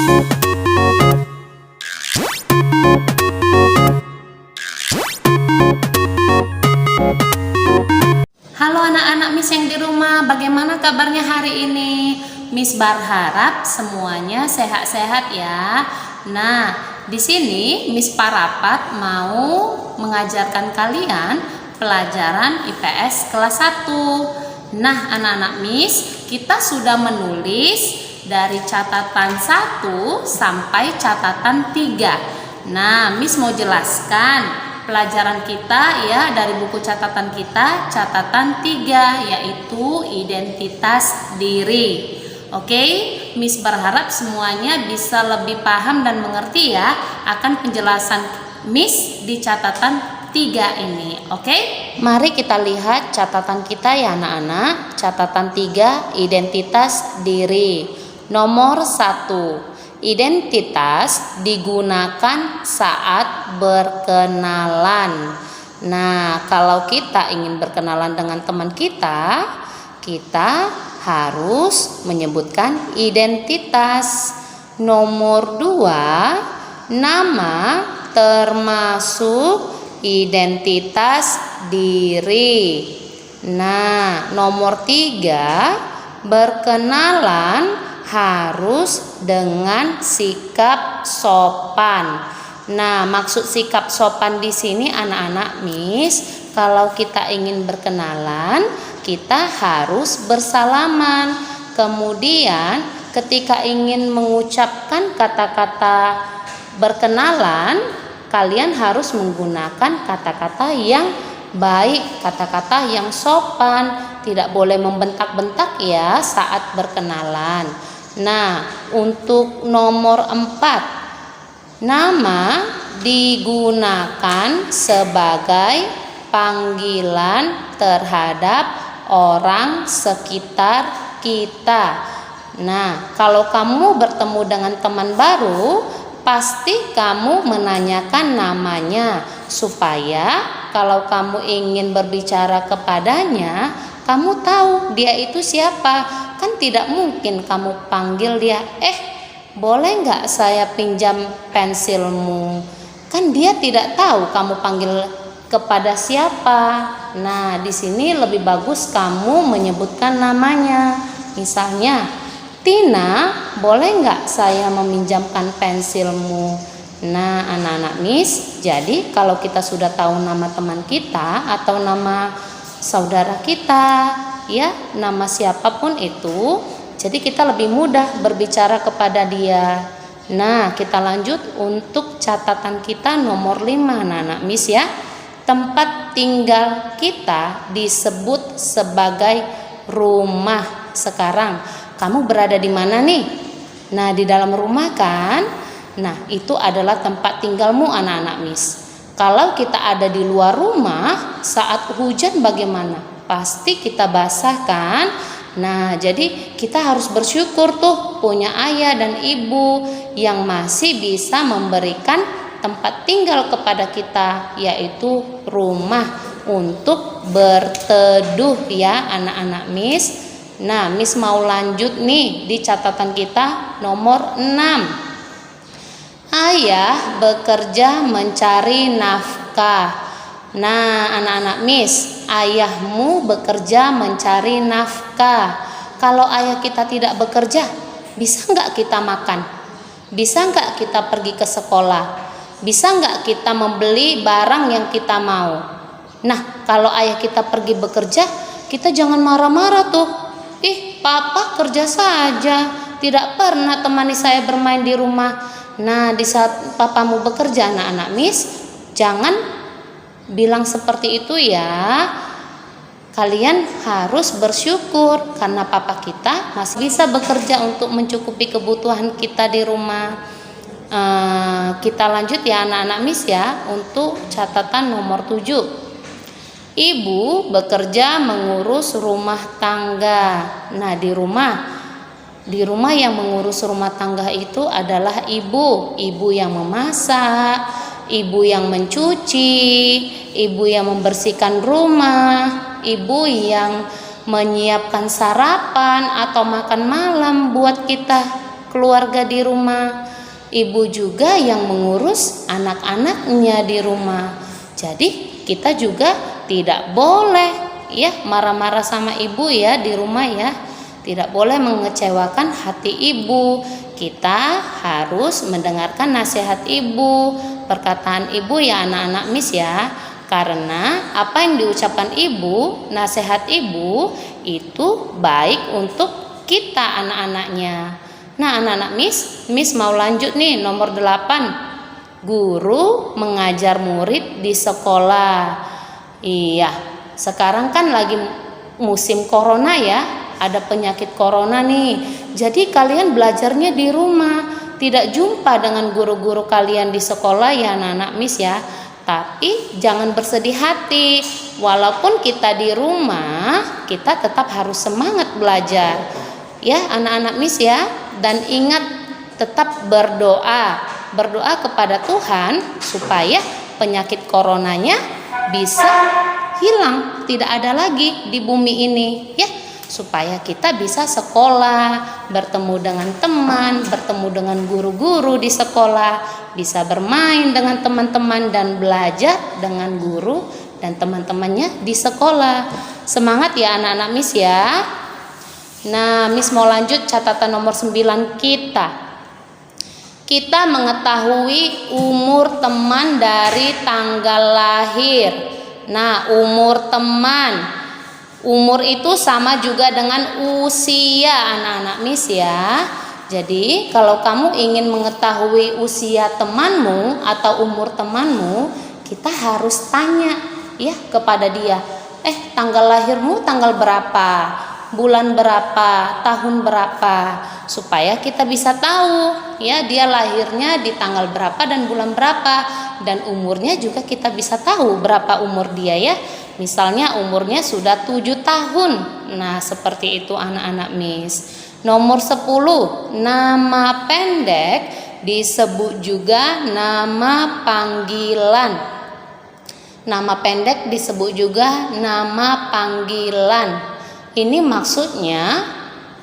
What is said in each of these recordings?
Halo anak-anak Miss yang di rumah, bagaimana kabarnya hari ini? Miss berharap semuanya sehat-sehat ya. Nah, di sini Miss Parapat mau mengajarkan kalian pelajaran IPS kelas 1. Nah, anak-anak Miss, kita sudah menulis dari catatan 1 sampai catatan 3. Nah, Miss mau jelaskan pelajaran kita ya dari buku catatan kita, catatan 3, yaitu identitas diri. Oke, Miss berharap semuanya bisa lebih paham dan mengerti ya akan penjelasan Miss di catatan 3 ini. Oke, mari kita lihat catatan kita ya anak-anak. Catatan 3, identitas diri. Nomor 1, identitas digunakan saat berkenalan. Nah, kalau kita ingin berkenalan dengan teman kita, kita harus menyebutkan identitas. Nomor 2, nama termasuk identitas diri. Nah, nomor 3, berkenalan harus dengan sikap sopan. Nah, maksud sikap sopan di sini anak-anak Miss, kalau kita ingin berkenalan, kita harus bersalaman. Kemudian, ketika ingin mengucapkan kata-kata berkenalan, kalian harus menggunakan kata-kata yang baik, kata-kata yang sopan, tidak boleh membentak-bentak ya saat berkenalan. Nah, untuk nomor 4, nama digunakan sebagai panggilan terhadap orang sekitar kita. Nah, kalau kamu bertemu dengan teman baru, pasti kamu menanyakan namanya supaya kalau kamu ingin berbicara kepadanya, kamu tahu dia itu siapa. Kan tidak mungkin kamu panggil dia, boleh nggak saya pinjam pensilmu? Kan dia tidak tahu kamu panggil kepada siapa. Nah, di sini lebih bagus kamu menyebutkan namanya. Misalnya, Tina, boleh nggak saya meminjamkan pensilmu? Nah, anak-anak Miss, jadi kalau kita sudah tahu nama teman kita atau nama saudara kita, ya, nama siapapun itu, jadi kita lebih mudah berbicara kepada dia. Nah, kita lanjut untuk catatan kita nomor 5, anak-anak Miss ya. Tempat tinggal kita disebut sebagai rumah. Sekarang, kamu berada di mana nih? Nah, di dalam rumah kan? Nah, itu adalah tempat tinggalmu anak-anak Miss. Kalau kita ada di luar rumah, saat hujan bagaimana? Pasti kita basah kan? Nah, jadi kita harus bersyukur tuh punya ayah dan ibu yang masih bisa memberikan tempat tinggal kepada kita, yaitu rumah untuk berteduh ya anak-anak Miss. Nah, Miss mau lanjut nih di catatan kita nomor 6. Ayah bekerja mencari nafkah. Nah, anak-anak Miss, ayahmu bekerja mencari nafkah. Kalau ayah kita tidak bekerja, bisa nggak kita makan? Bisa nggak kita pergi ke sekolah? Bisa nggak kita membeli barang yang kita mau? Nah, kalau ayah kita pergi bekerja, kita jangan marah-marah tuh. Papa kerja saja, tidak pernah temani saya bermain di rumah. Nah, di saat papamu bekerja, anak-anak Miss, jangan bilang seperti itu ya. Kalian harus bersyukur karena papa kita masih bisa bekerja untuk mencukupi kebutuhan kita di rumah. Kita lanjut ya anak-anak Miss ya untuk catatan nomor 7. Ibu bekerja mengurus rumah tangga. Nah, di rumah yang mengurus rumah tangga itu adalah ibu yang memasak, ibu yang mencuci, ibu yang membersihkan rumah, ibu yang menyiapkan sarapan atau makan malam buat kita. keluarga di rumah. Ibu juga yang mengurus anak-anaknya di rumah. Jadi kita juga tidak boleh ya marah-marah sama ibu ya di rumah ya. Tidak boleh mengecewakan hati ibu. Kita harus mendengarkan nasihat ibu, perkataan ibu ya anak-anak Miss ya. Karena apa yang diucapkan ibu, nasihat ibu itu baik untuk kita anak-anaknya. Nah anak-anak Miss mau lanjut nih nomor 8. Guru mengajar murid di sekolah. Iya, sekarang kan lagi musim corona ya, ada penyakit corona nih. Jadi kalian belajarnya di rumah, tidak jumpa dengan guru-guru kalian di sekolah ya anak-anak Miss ya. Tapi jangan bersedih hati, walaupun kita di rumah, kita tetap harus semangat belajar. Ya anak-anak Miss ya, dan ingat tetap berdoa kepada Tuhan supaya penyakit coronanya bisa hilang, tidak ada lagi di bumi ini ya, supaya kita bisa sekolah, bertemu dengan teman, bertemu dengan guru-guru di sekolah, bisa bermain dengan teman-teman dan belajar dengan guru dan teman-temannya di sekolah. Semangat ya anak-anak Miss ya. Nah, Miss mau lanjut catatan nomor 9 kita. Kita mengetahui umur teman dari tanggal lahir. Nah, umur teman. Umur itu sama juga dengan usia anak-anak Miss ya. Jadi, kalau kamu ingin mengetahui usia temanmu atau umur temanmu, kita harus tanya ya kepada dia. Tanggal lahirmu tanggal berapa? Bulan berapa, tahun berapa, supaya kita bisa tahu ya dia lahirnya di tanggal berapa dan bulan berapa, dan umurnya juga kita bisa tahu berapa umur dia ya. Misalnya umurnya sudah 7 tahun. Nah, seperti itu anak-anak Miss. Nomor 10, nama pendek disebut juga nama panggilan. Nama pendek disebut juga nama panggilan. Ini maksudnya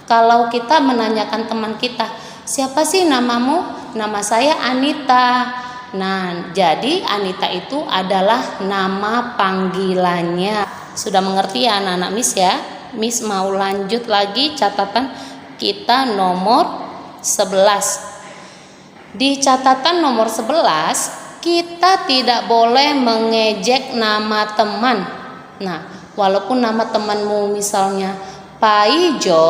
kalau kita menanyakan teman kita, siapa sih namamu? Nama saya Anita. Nah, jadi Anita itu adalah nama panggilannya. Sudah mengerti ya anak-anak Miss ya? Miss mau lanjut lagi catatan kita nomor 11. Di catatan nomor 11, kita tidak boleh mengejek nama teman. Nah, walaupun nama temanmu misalnya Paijo,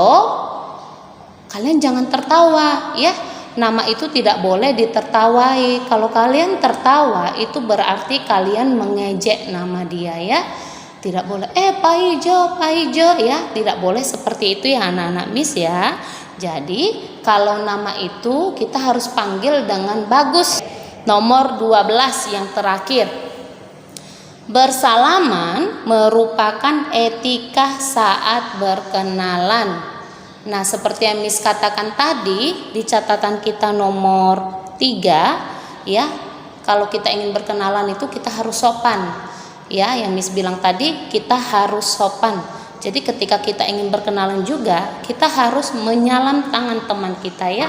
kalian jangan tertawa ya. Nama itu tidak boleh ditertawai. Kalau kalian tertawa itu berarti kalian mengejek nama dia ya. Tidak boleh Paijo ya. Tidak boleh seperti itu ya anak-anak Miss ya. Jadi kalau nama itu kita harus panggil dengan bagus. Nomor 12 yang terakhir. Bersalaman merupakan etika saat berkenalan. Nah, seperti yang Miss katakan tadi di catatan kita nomor 3 ya, kalau kita ingin berkenalan itu kita harus sopan. Ya, yang Miss bilang tadi kita harus sopan. Jadi ketika kita ingin berkenalan juga kita harus menyalam tangan teman kita ya,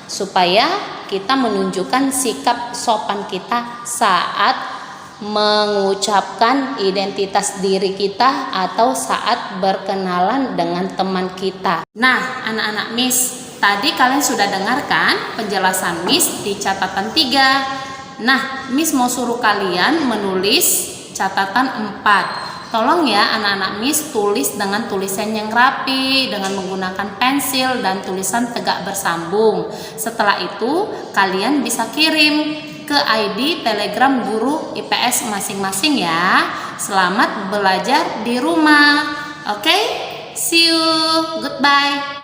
supaya kita menunjukkan sikap sopan kita saat mengucapkan identitas diri kita atau saat berkenalan dengan teman kita. Nah, anak-anak Miss, tadi kalian sudah dengarkan penjelasan Miss di catatan 3. Nah, Miss mau suruh kalian menulis catatan 4. Tolong ya anak-anak Miss tulis dengan tulisan yang rapi, dengan menggunakan pensil dan tulisan tegak bersambung. Setelah itu kalian bisa kirim ke ID Telegram guru IPS masing-masing ya. Selamat belajar di rumah. Oke, see you, goodbye.